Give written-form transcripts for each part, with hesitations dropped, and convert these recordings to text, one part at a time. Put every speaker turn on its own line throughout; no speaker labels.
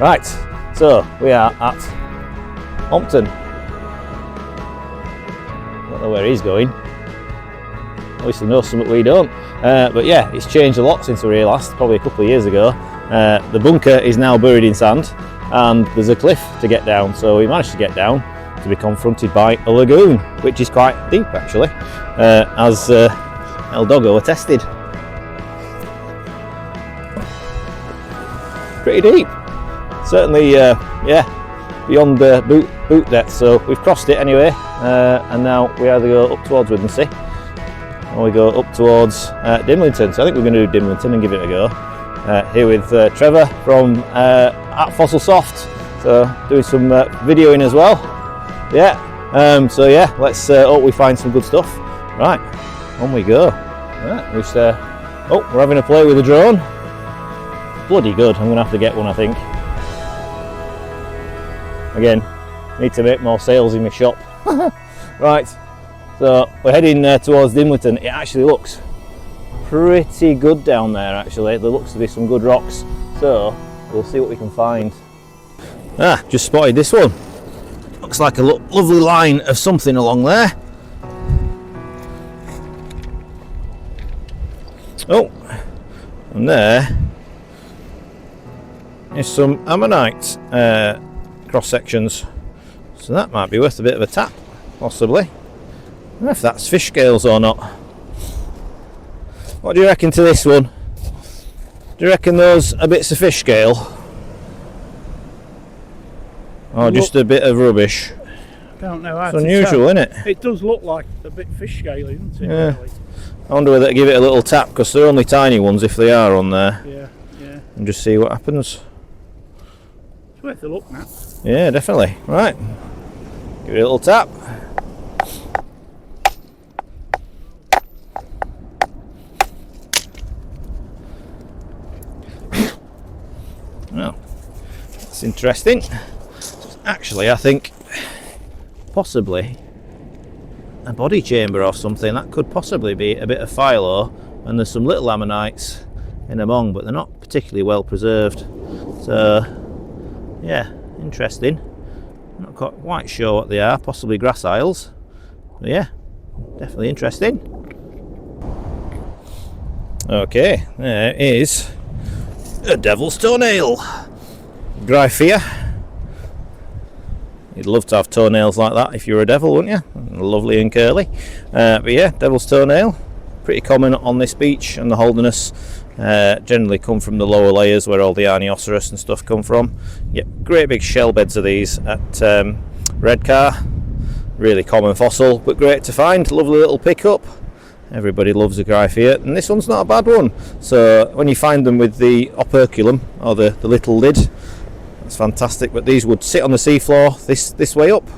Right, so we are at Holmpton. Don't know where he's going. Obviously knows something we don't. But yeah, it's changed a lot since we were here last, probably a couple of years ago. The bunker is now buried in sand and there's a cliff to get down. So we managed to get down to be confronted by a lagoon, which is quite deep actually, as El Doggo attested. Pretty deep. Certainly, yeah, beyond boot depth. So we've crossed it anyway, and now we either go up towards Withensea or we go up towards Dimlington. So I think we're going to do Dimlington and give it a go. Here with Trevor from at Fossil Soft, so doing some videoing as well. Yeah, so yeah, let's hope we find some good stuff. Right, on we go. Right, we're having a play with the drone. Bloody good. I'm going to have to get one, I think. Again, need to make more sales in my shop. Right, so we're heading towards Dimlington. It actually looks pretty good down there actually. There looks to be some good rocks, so we'll see what we can find. Just spotted this one. Looks like a lovely line of something along there. Oh, and there is some ammonite cross sections, so that might be worth a bit of a tap, possibly. I don't know if that's fish scales or not. What do you reckon to this one? Do you reckon those are bits of fish scale? Or just a bit of rubbish?
Don't know how
it's unusual, isn't it?
It does look like a bit fish scaly, doesn't it?
Yeah.
Really?
I wonder whether to give it a little tap, because they're only tiny ones if they are on there.
Yeah, yeah.
And just see what happens.
It's worth a look now.
Yeah, definitely. Right. Give it a little tap. Well, that's interesting. Actually, I think possibly a body chamber or something. That could possibly be a bit of phyllo, and there's some little ammonites in among, but they're not particularly well preserved. So yeah, interesting. Not quite sure what they are. Possibly grass isles. But yeah, definitely interesting. Okay, there is a devil's toenail. Gryphea. You'd love to have toenails like that if you were a devil, wouldn't you? Lovely and curly. But yeah, devil's toenail. Pretty common on this beach, and the Holderness. Generally come from the lower layers where all the Arnioceros and stuff come from. Yeah, great big shell beds of these at Redcar. Really common fossil, but great to find. Lovely little pickup. Everybody loves a Gryphea, and this one's not a bad one. So when you find them with the operculum, or the little lid, that's fantastic. But these would sit on the seafloor this way up,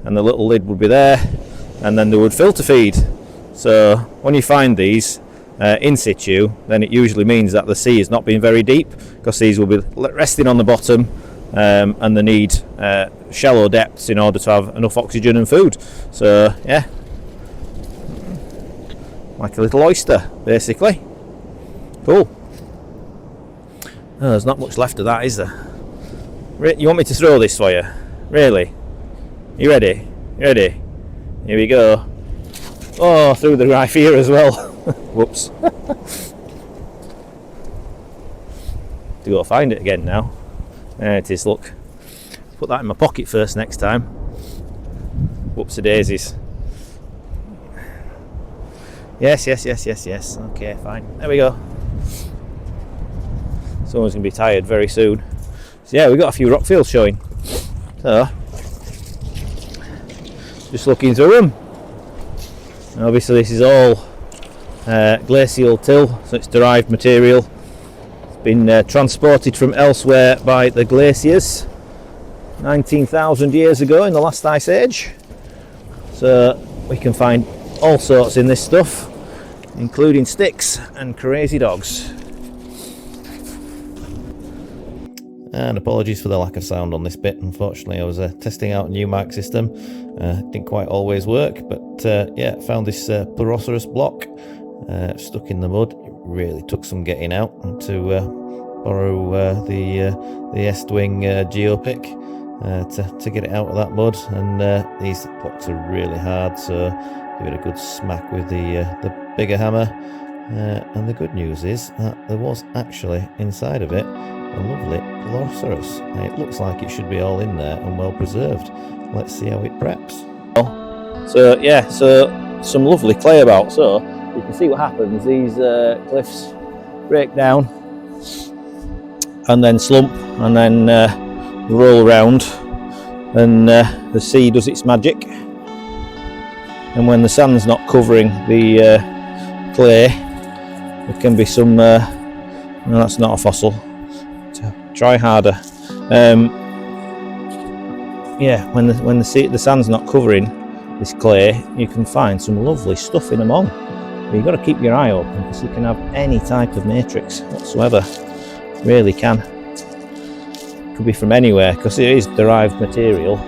and the little lid would be there, and then they would filter feed. So when you find these in situ, then it usually means that the sea has not been very deep, because these will be resting on the bottom, and they need shallow depths in order to have enough oxygen and food. So yeah, like a little oyster basically. Cool. Oh, there's not much left of that, is there? You want me to throw this for you? Really? You ready? You ready? Here we go. Oh, through the Gryphea as well. Whoops. To go find it again now. There it is, look. Put that in my pocket first next time. Whoopsie daisies. Yes. Okay, fine. There we go. Someone's going to be tired very soon. So yeah, we've got a few rock fields showing. So, just looking through them. And obviously this is all glacial till, so it's derived material. It's been transported from elsewhere by the glaciers 19,000 years ago in the last ice age. So we can find all sorts in this stuff, including sticks and crazy dogs. And apologies for the lack of sound on this bit. Unfortunately, I was testing out a new mic system. Didn't quite always work, but yeah, found this Pleroceros block stuck in the mud. It really took some getting out to borrow the Estwing geopick to get it out of that mud, and these blocks are really hard, so give it a good smack with the bigger hammer. And the good news is that there was actually inside of it a lovely glaciers. It looks like it should be all in there and well preserved. Let's see how it preps. So yeah, so some lovely clay about. So you can see what happens. These cliffs break down and then slump and then roll around, and the sea does its magic. And when the sand's not covering the clay, there can be some. No, that's not a fossil. Try harder. Yeah, when the sand's not covering this clay, you can find some lovely stuff in among. But you've got to keep your eye open, because you can have any type of matrix whatsoever. Really can. Could be from anywhere, because it is derived material.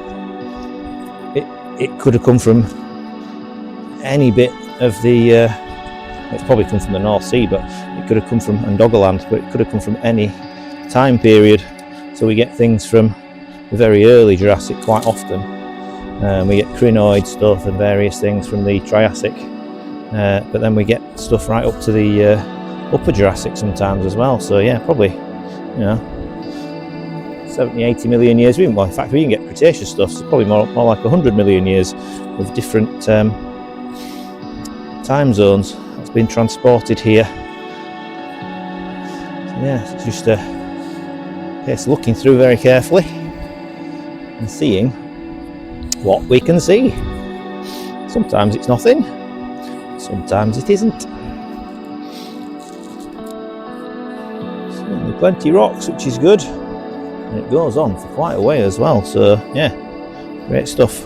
It could have come from any bit of the. It's probably come from the North Sea, but it could have come from Doggerland, but it could have come from any time period. So we get things from the very early Jurassic quite often. We get crinoid stuff and various things from the Triassic, but then we get stuff right up to the upper Jurassic sometimes as well. So yeah, probably 70-80 million years. Well, in fact, we can get Cretaceous stuff, so probably more like 100 million years of different time zones that's been transported here. So yeah, it's just it's looking through very carefully and seeing what we can see. Sometimes it's nothing, sometimes it isn't. Certainly plenty of rocks, which is good, and it goes on for quite a way as well. So yeah, great stuff.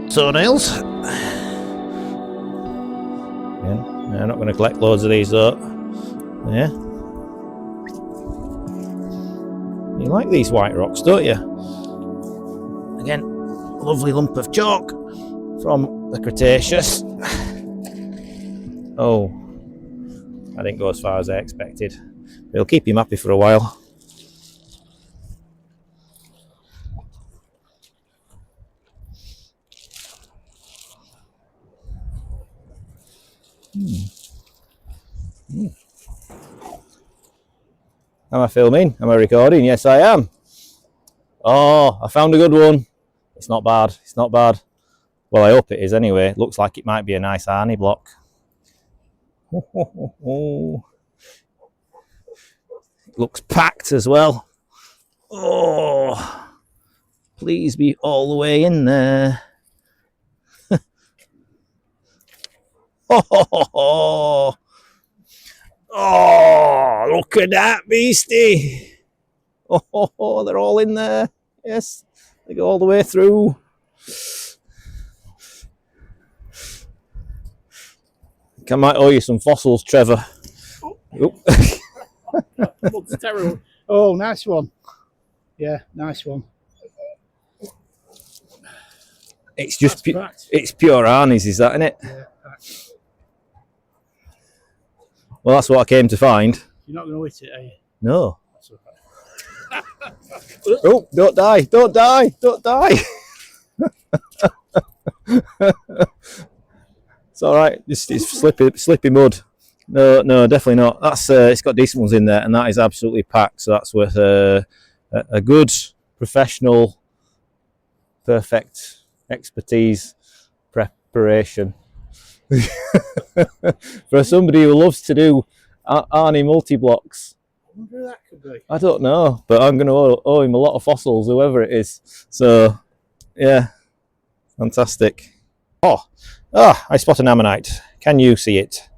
Toenails. Yeah, I'm not going to collect loads of these though. Yeah. You like these white rocks, don't you? Again, a lovely lump of chalk from the Cretaceous. Oh, I didn't go as far as I expected. It'll keep him happy for a while. Am I filming? Am I recording? Yes, I am. Oh, I found a good one. It's not bad. It's not bad. Well, I hope it is anyway. It looks like it might be a nice Arnie block. It looks packed as well. Oh, please be all the way in there. Oh, look at that beastie. Oh, they're all in there. Yes, they go all the way through. I might owe you some fossils, Trevor. Oh.
Looks terrible. Oh, nice one. Yeah, nice one.
It's just it's pure Arnie's, is that, isn't it?
Yeah.
Well, that's what I came to find.
You're not going to hit it, are you?
No.
That's okay.
Oh, don't die, don't die, don't die. It's all right. It's slippy mud. No, definitely not. That's it's got decent ones in there, and that is absolutely packed. So that's worth a good professional, perfect expertise preparation for somebody who loves to do Arnie multi-blocks.
I wonder who that could be.
I don't know, but I'm going to owe him a lot of fossils, whoever it is. So, yeah, fantastic. I spot an ammonite. Can you see it?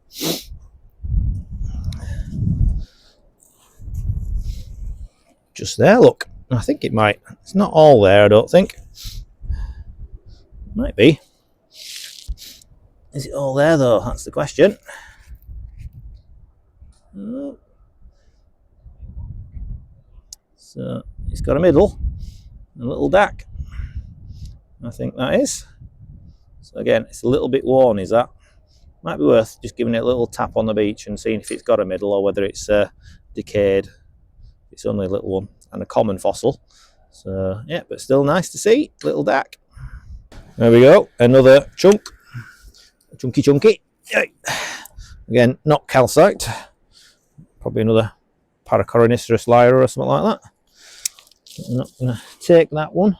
Just there, look. I think it might. It's not all there, I don't think. Might be. Is it all there, though? That's the question. Oh. So it's got a middle, a little dac. I think that is. So again, it's a little bit worn, is that? Might be worth just giving it a little tap on the beach and seeing if it's got a middle or whether it's decayed. It's only a little one and a common fossil. So yeah, but still nice to see. Little dac. There we go. Another chunk. Chunky. Again, not calcite. Probably another Paracoronisterus lyra or something like that. I'm not going to take that one.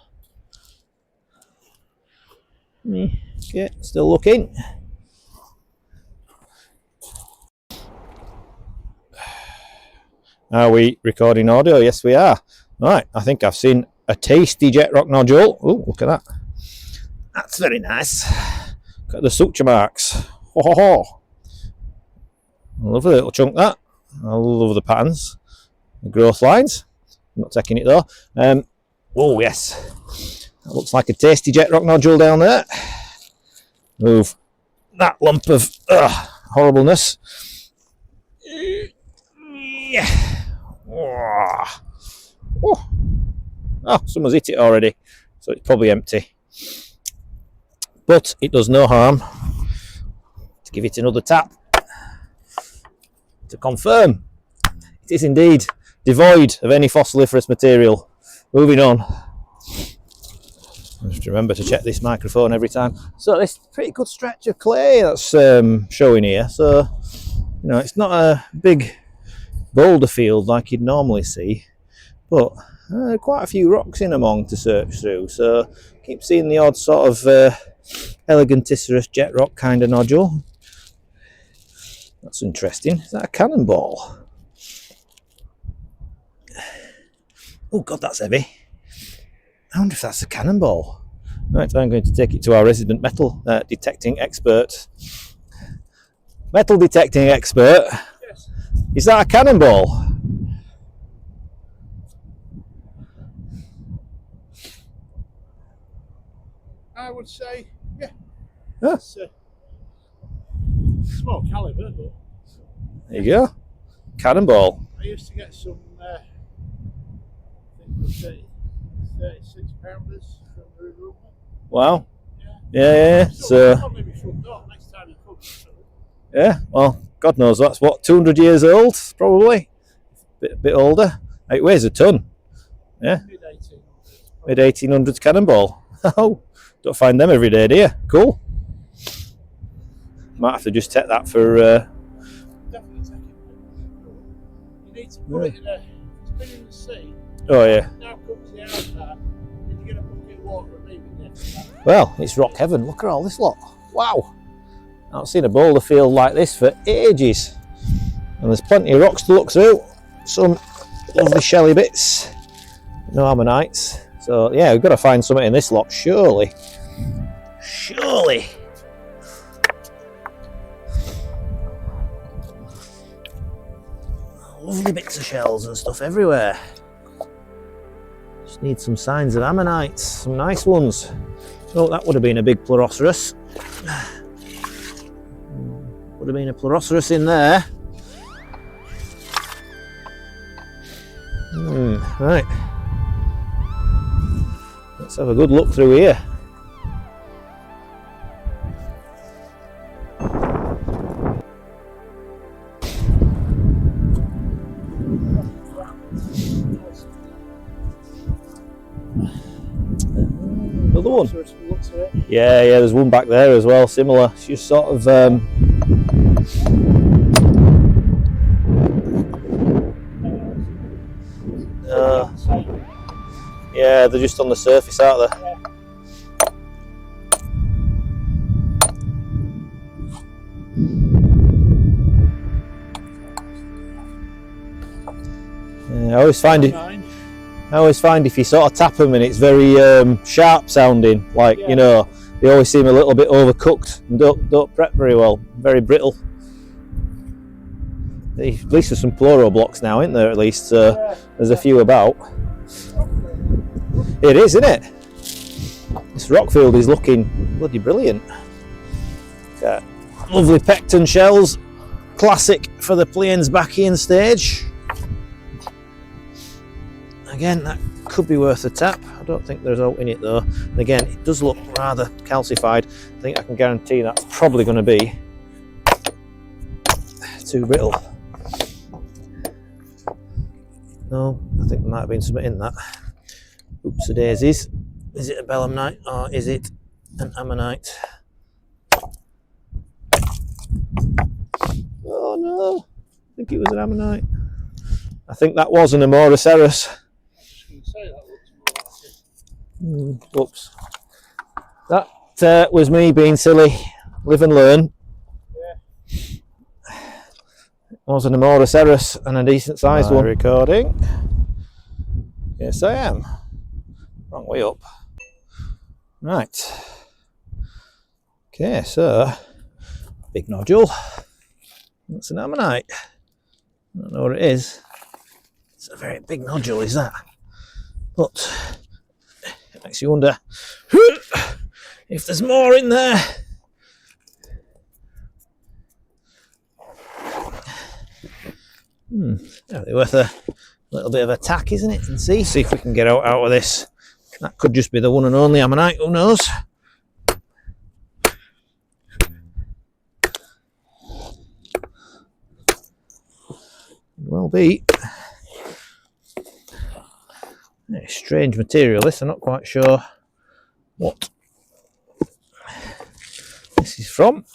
Okay, still looking. Are we recording audio? Yes, we are. Right, I think I've seen a tasty jet rock nodule. Oh, look at that. That's very nice. Look at the suture marks. Ho ho ho. Lovely little chunk that. I love the patterns. The growth lines. I'm not taking it though. Oh yes. That looks like a tasty jet rock nodule down there. Move that lump of horribleness. Yeah. Oh, someone's hit it already, so it's probably empty. But it does no harm to give it another tap to confirm it is indeed devoid of any fossiliferous material. Moving on. I have to remember to check this microphone every time. So this pretty good stretch of clay that's showing here. So you know, it's not a big boulder field like you'd normally see, but quite a few rocks in among to search through. So keep seeing the odd sort of eleganticerous jet rock kind of nodule. That's interesting. Is that a cannonball? Oh god, that's heavy. I wonder if that's a cannonball. Right, I'm going to take it to our resident metal detecting expert. Metal detecting expert.
Yes.
Is that a cannonball?
I would say, yeah.
Huh?
It's small caliber, but
There you go. Cannonball.
I used to get some, I think 36 pounders from the removal.
Wow.
Yeah.
Yeah. So
Probably my front door next time you come.
yeah. Well, God knows that's what 200 years old, probably. Bit older. It weighs a ton. Yeah. Mid 1800s cannonball. Oh, don't find them every day, do you? Cool. Might have to just take that for.
Definitely take it. You need to put it in a. It's been in the sea.
Oh yeah.
Now comes the outside. Did you get a bucket of water and leave it there?
Well, it's rock heaven. Look at all this lot. Wow. I've not seen a boulder field like this for ages. And there's plenty of rocks to look through. Some lovely shelly bits. No ammonites. So yeah, we've got to find something in this lot, surely. Surely. Lovely bits of shells and stuff everywhere. Just need some signs of ammonites, some nice ones. Oh, that would have been a big Pleuroceros. Would have been a Pleuroceros in there. Right. Let's have a good look through here. Another one. Yeah, there's one back there as well, similar. It's just sort of yeah, they're just on the surface, aren't they? Yeah, I always find if you sort of tap them and it's very sharp sounding, like you know, they always seem a little bit overcooked and don't prep very well, very brittle. At least there's some pleuro blocks now, isn't there? At least there's a few about. It is, isn't it? This rockfield is looking bloody brilliant. Lovely pecten shells, classic for the Pliensbachian stage. Again, that could be worth a tap. I don't think there's out in it though. And again, it does look rather calcified. I think I can guarantee that's probably going to be too brittle. No, I think there might have been something in that. Oopsie daisies. Is it a belemnite or is it an ammonite? Oh no, I think it was an ammonite. I think that was an Amoroceros. Whoops. That was me being silly. Live and learn. It was an Amoroceros and a decent sized one. Recording. Yes, I am. Wrong way up. Right. Okay, so big nodule. That's an ammonite. I don't know what it is. It's a very big nodule, is that? But it makes you wonder if there's more in there. Definitely worth a little bit of a tack, isn't it? And see if we can get out of this. That could just be the one and only ammonite, who knows? Well be. A strange material this, I'm not quite sure what this is from.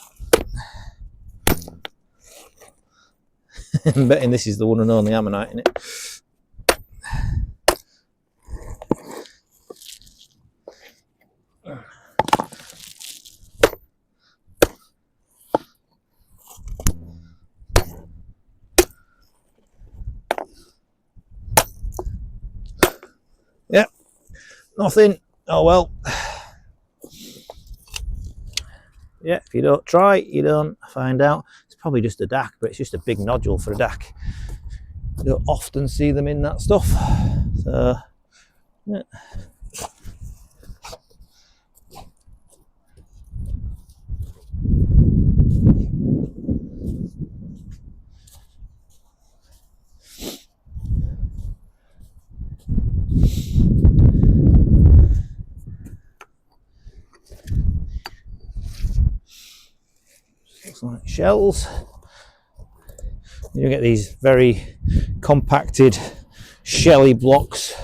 I'm betting this is the one and only ammonite in it. Yep, nothing. Oh well. Yeah, if you don't try, you don't find out. It's probably just a DAC, but it's just a big nodule for a DAC. You don't often see them in that stuff. So, yeah. Looks like shells. You get these very compacted shelly blocks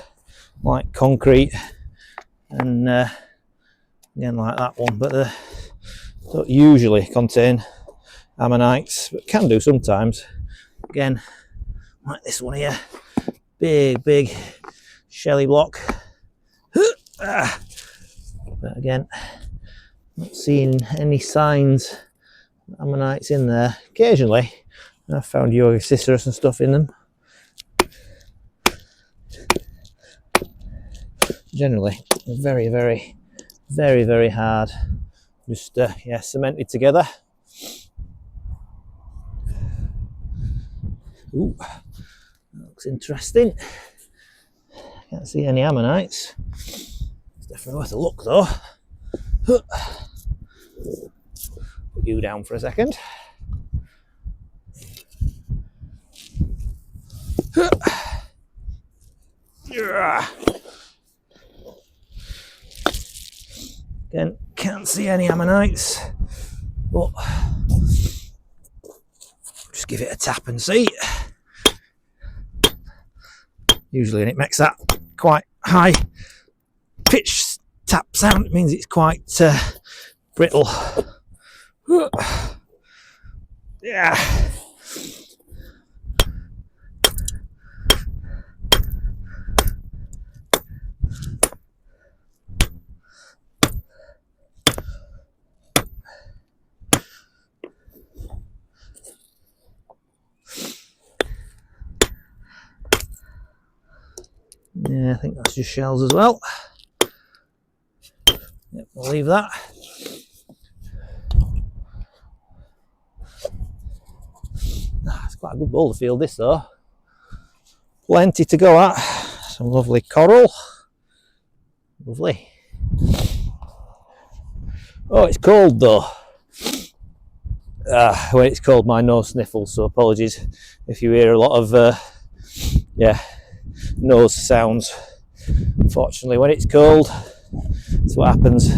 like concrete, and again like that one, but they don't usually contain ammonites, but can do sometimes. Again, like this one here, big shelly block. But again, not seeing any signs of ammonites in there. Occasionally I've found Yorkshire and stuff in them. Generally very hard, just yeah, cemented together. Ooh, that looks interesting. Can't see any ammonites. It's definitely worth a look though. Put you down for a second. Again, can't see any ammonites, but just give it a tap and see. Usually, and it makes that quite high pitch tap sound. It means it's quite brittle. Yeah. Yeah, I think that's just shells as well. Yep, we'll leave that. It's quite a good boulder field this though. Plenty to go at. Some lovely coral. Lovely. Oh, it's cold though. When it's cold my nose sniffles, so apologies if you hear a lot of yeah, nose sounds. Unfortunately, when it's cold, that's what happens.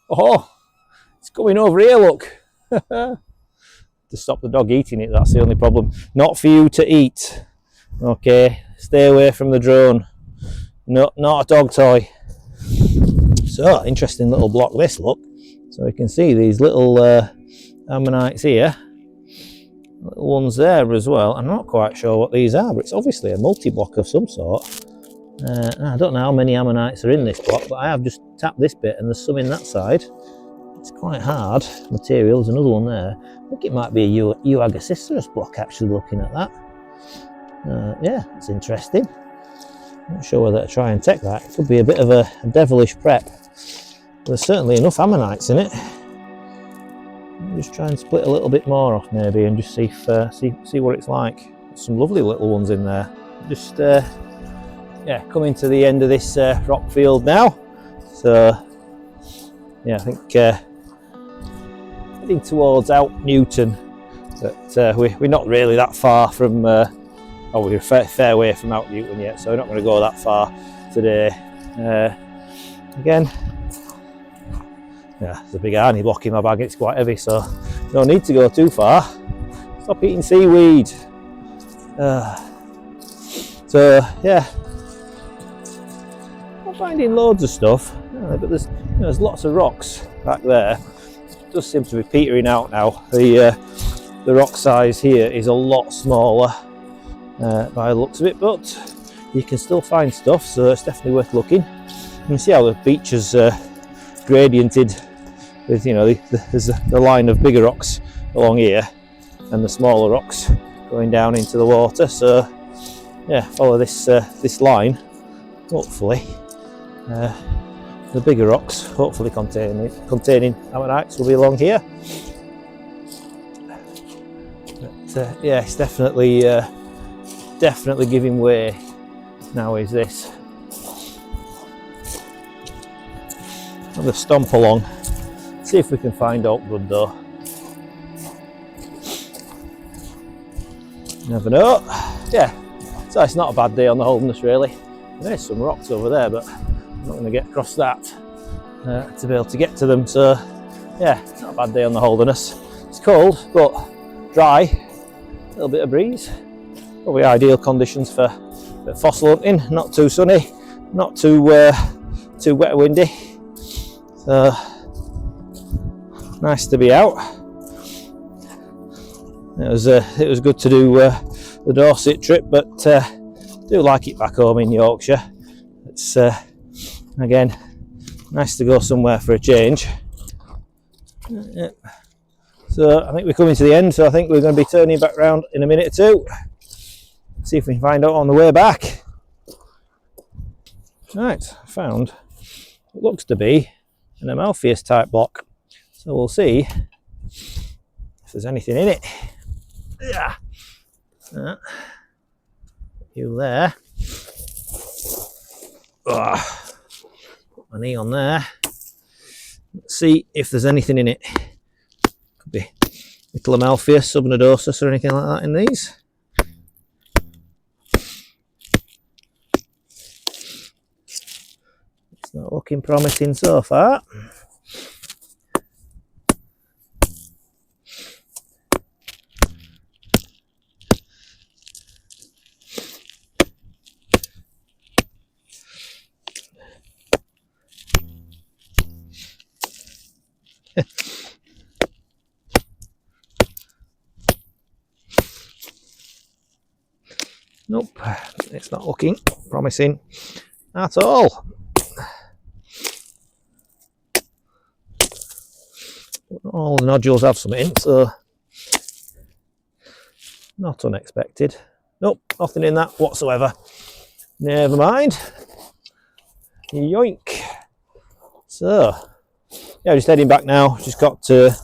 Oh, It's coming over here, look. To stop the dog eating it, that's the only problem. Not for you to eat. Okay, stay away from the drone. No, not a dog toy. So, interesting little block this, look. So we can see these little ammonites here. Little ones there as well. I'm not quite sure what these are, but it's obviously a multi-block of some sort. I don't know how many ammonites are in this block, but I have just tapped this bit and there's some in that side. It's quite hard material. There's another one there. I think it might be a Euagacisterus block, actually, looking at that. Yeah, it's interesting. Not sure whether to try and take that. It could be a bit of a devilish prep. There's certainly enough ammonites in it. I'll just try and split a little bit more off maybe and just see if, see what it's like. There's some lovely little ones in there. Just yeah, coming to the end of this rock field now. So yeah, I think heading towards Out Newton, but we're not really that far from. Oh, we're a fair way from Out Newton yet, so we're not going to go that far today. Again, yeah, there's a big arnie block in my bag. It's quite heavy, so no need to go too far. Stop eating seaweed. So yeah, I'm finding loads of stuff, but there's lots of rocks back there. It does seem to be petering out now. The rock size here is a lot smaller by the looks of it, but you can still find stuff, so it's definitely worth looking. You can see how the beach is gradiented with, you know, there's the line of bigger rocks along here and the smaller rocks going down into the water. So yeah, follow this line. Hopefully the bigger rocks, hopefully containing ammonites, will be along here. But yeah, it's definitely giving way now. Is this? I'm going to stomp along, see if we can find out good though. Never know. Yeah, so it's not a bad day on the Holderness really. There's some rocks over there, but I'm not going to get across that to be able to get to them. So yeah, it's not a bad day on the Holderness. It's cold but dry, a little bit of breeze. Probably ideal conditions for fossil hunting. Not too sunny, not too wet or windy. So nice to be out. It was good to do the Dorset trip, but do like it back home in Yorkshire. It's again nice to go somewhere for a change. Yeah. So I think we're coming to the end, so I think we're going to be turning back round in a minute or two. See if we can find out on the way back. Right, found what looks to be an Amaltheus type block, so we'll see if there's anything in it. Yeah, you there. Put my knee on there. Let's see if there's anything in it. Could be little Amaltheus, subnodosus, or anything like that in these. It's not looking promising so far. Nope, it's not looking promising at all. All the nodules have some in, so not unexpected. Nope, nothing in that whatsoever. Never mind. Yoink. So, yeah, just heading back now. Just got to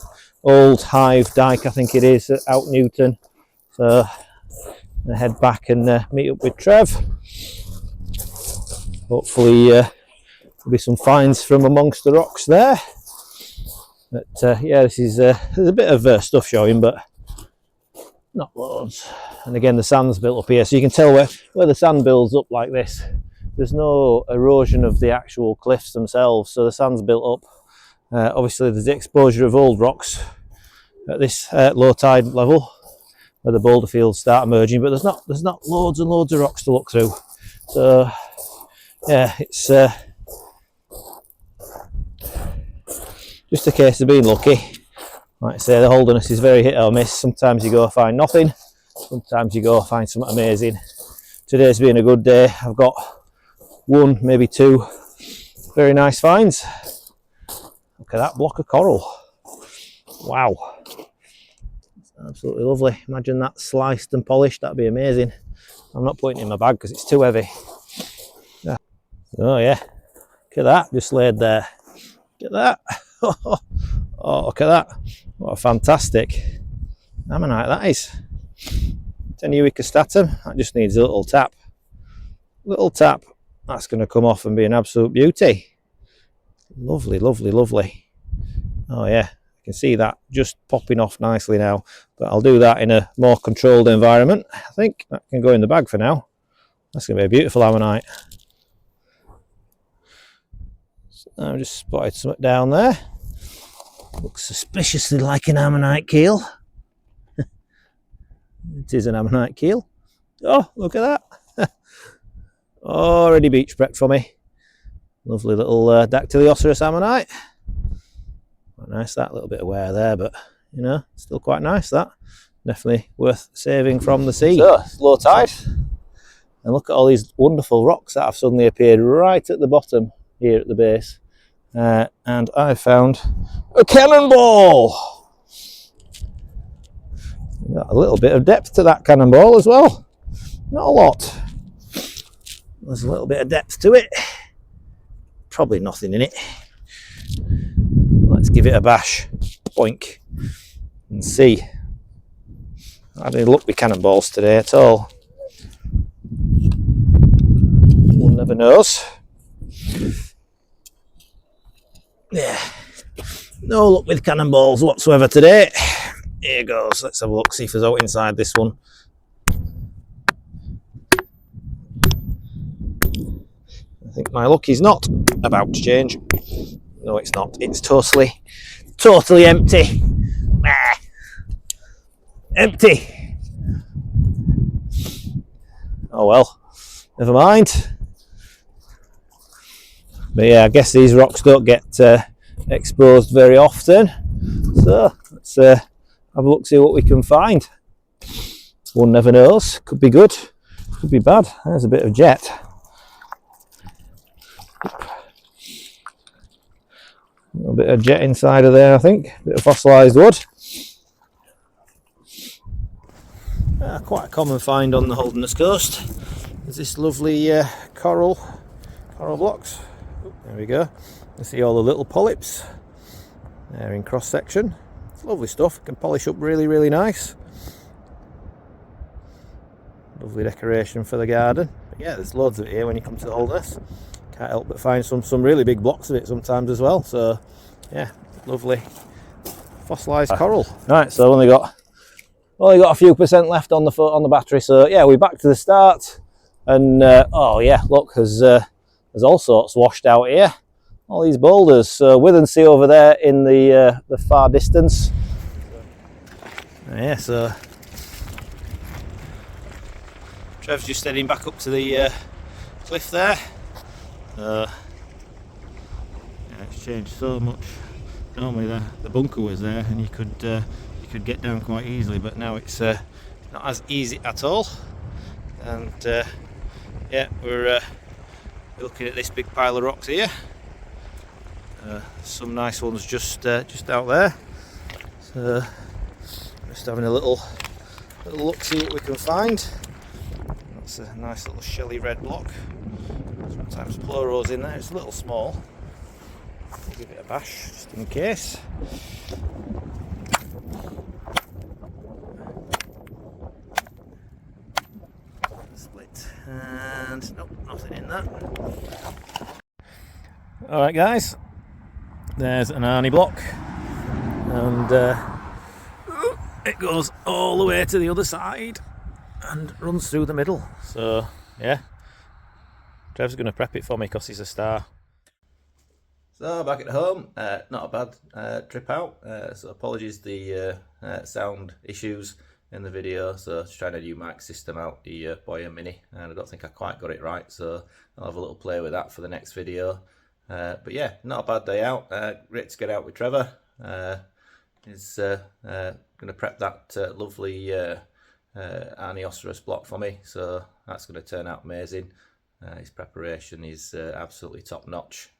Old Hive Dyke, I think it is, at Out Newton. So, I'm gonna head back and meet up with Trev. Hopefully there'll be some finds from amongst the rocks there. But yeah, this is there's a bit of stuff showing, but not loads. And again, the sand's built up here, so you can tell where the sand builds up like this. There's no erosion of the actual cliffs themselves, so the sand's built up Obviously there's the exposure of old rocks at this low tide level where the boulder fields start emerging, but there's not loads and loads of rocks to look through. So yeah, it's just a case of being lucky. Like I say, the Holderness is very hit or miss. Sometimes you go find nothing, sometimes you go find something amazing. Today's been a good day. I've got one, maybe two very nice finds. Look at that block of coral. Wow. It's absolutely lovely. Imagine that sliced and polished, that'd be amazing. I'm not putting it in my bag because it's too heavy. Yeah. Oh yeah, look at that, just laid there. Look at that. Oh, look at that. What a fantastic ammonite that is. Tenuicostatum. That just needs a little tap. Little tap. That's going to come off and be an absolute beauty. Lovely, lovely, lovely. Oh yeah, I can see that just popping off nicely now. But I'll do that in a more controlled environment. I think that can go in the bag for now. That's going to be a beautiful ammonite. So I've just spotted something down there. Looks suspiciously like an ammonite keel. It is an ammonite keel. Oh, look at that. Already beach prepped for me. Lovely little dactylioceras ammonite. Quite nice, that little bit of wear there, but you know, still quite nice. That definitely worth saving from the sea. So it's low tide, and look at all these wonderful rocks that have suddenly appeared right at the bottom here at the base. And I found a cannonball. Got a little bit of depth to that cannonball as well. Not a lot. There's a little bit of depth to it. Probably nothing in it. Let's give it a bash. Boink. And see. I didn't look with cannonballs today at all. One never knows. Yeah. No luck with cannonballs whatsoever today. Here goes. Let's have a look, see if there's out inside this one. I think my luck is not about to change. No, it's not. It's totally empty. Empty. Oh well, never mind. But yeah, I guess these rocks don't get exposed very often. So let's have a look, see what we can find. One never knows. Could be good, could be bad. There's a bit of jet. A little bit of jet inside of there, I think. A bit of fossilised wood. Quite a common find on the Holderness coast. There's this lovely coral blocks. There we go. You see all the little polyps there in cross section. It's lovely stuff. It can polish up really, really nice. Lovely decoration for the garden. But yeah, there's loads of it here when you come to the Holderness. Can't help but find some really big blocks of it sometimes as well. So yeah, lovely fossilised coral. Right, so I've only got a few percent left on the battery. So yeah, we're back to the start. And oh yeah, look, there's all sorts washed out here. All these boulders. So Withensea over there in the far distance. Yeah, so Trev's just heading back up to the cliff there. Yeah, it's changed so much. Normally the bunker was there and you could get down quite easily, but now it's not as easy at all. And yeah, we're looking at this big pile of rocks here. Some nice ones just out there. So just having a little look, see what we can find. That's a nice little shelly red block. Sometimes pleuros in there. It's a little small. I'll give it a bash just in case. Split, and nope, nothing in that. Alright guys, there's an Arnie block, and it goes all the way to the other side and runs through the middle. So yeah, Trev's going to prep it for me because he's a star. So back at home, not a bad trip out, so apologies the sound issues in the video. So just trying a new mic system out, the Boya Mini, and I don't think I quite got it right, so I'll have a little play with that for the next video. But yeah, not a bad day out, great to get out with Trevor. He's going to prep that lovely Arnioceros block for me, so that's going to turn out amazing. His preparation is absolutely top notch.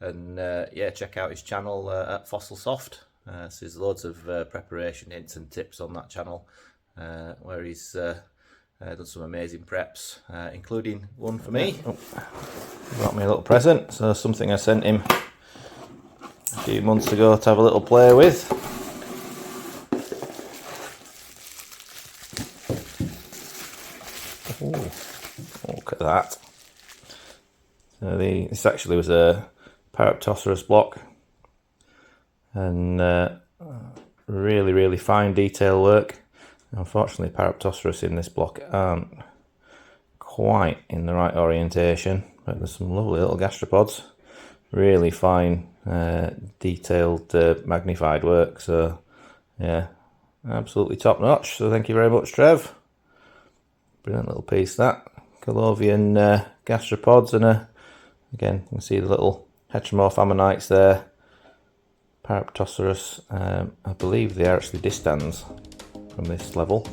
And yeah, check out his channel at Fossil Soft. So there's loads of preparation hints and tips on that channel, where he's done some amazing preps, including one for me. Oh, got me a little present, so something I sent him a few months ago to have a little play with. Ooh, look at that. So this actually was a Paroptocerus block, and really fine detail work. Unfortunately, Paroptocerus in this block aren't quite in the right orientation, but there's some lovely little gastropods, really fine detailed magnified work. So yeah, absolutely top notch. So thank you very much, Trev. Brilliant little piece, that. Colovian gastropods, and again you can see the little heteromorph ammonites there. Paroptocerus, I believe they are actually distans from this level.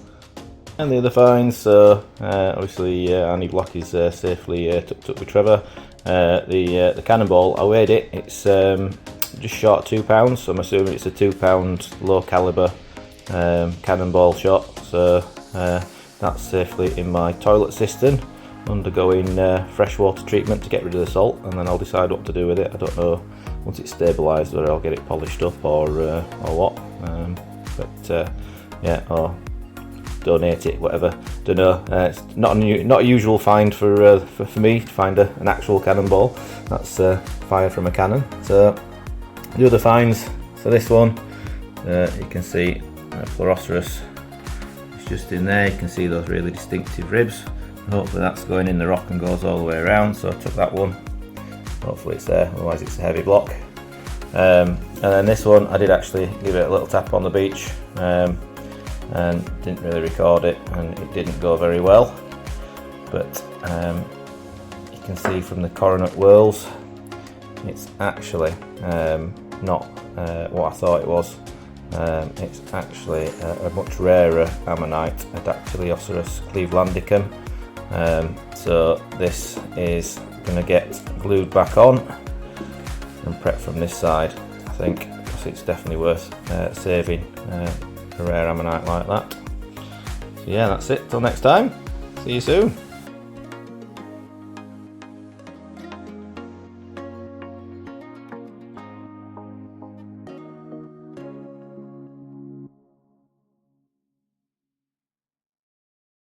And the other finds, so obviously Annie block is safely tucked up with Trevor. The cannonball, I weighed it, it's just short of £2, so I'm assuming it's a £2 low caliber cannonball shot. So that's safely in my toilet cistern, undergoing freshwater treatment to get rid of the salt, and then I'll decide what to do with it. I don't know once it's stabilised whether I'll get it polished up or what. But yeah, or donate it, whatever. Don't know. It's not a usual find for me to find an actual cannonball that's fired from a cannon. So the other finds. So this one, you can see Pleuroceros is just in there. You can see those really distinctive ribs. Hopefully that's going in the rock and goes all the way around, so I took that one. Hopefully it's there, otherwise it's a heavy block. And then this one, I did actually give it a little tap on the beach, and didn't really record it, and it didn't go very well. But you can see from the coronet whorls, it's actually not what I thought it was. It's actually a much rarer ammonite, a Dactylioceros clevelandicum. So this is going to get glued back on and prepped from this side, I think, because it's definitely worth saving a rare ammonite like that. So yeah, that's it, till next time, see you soon.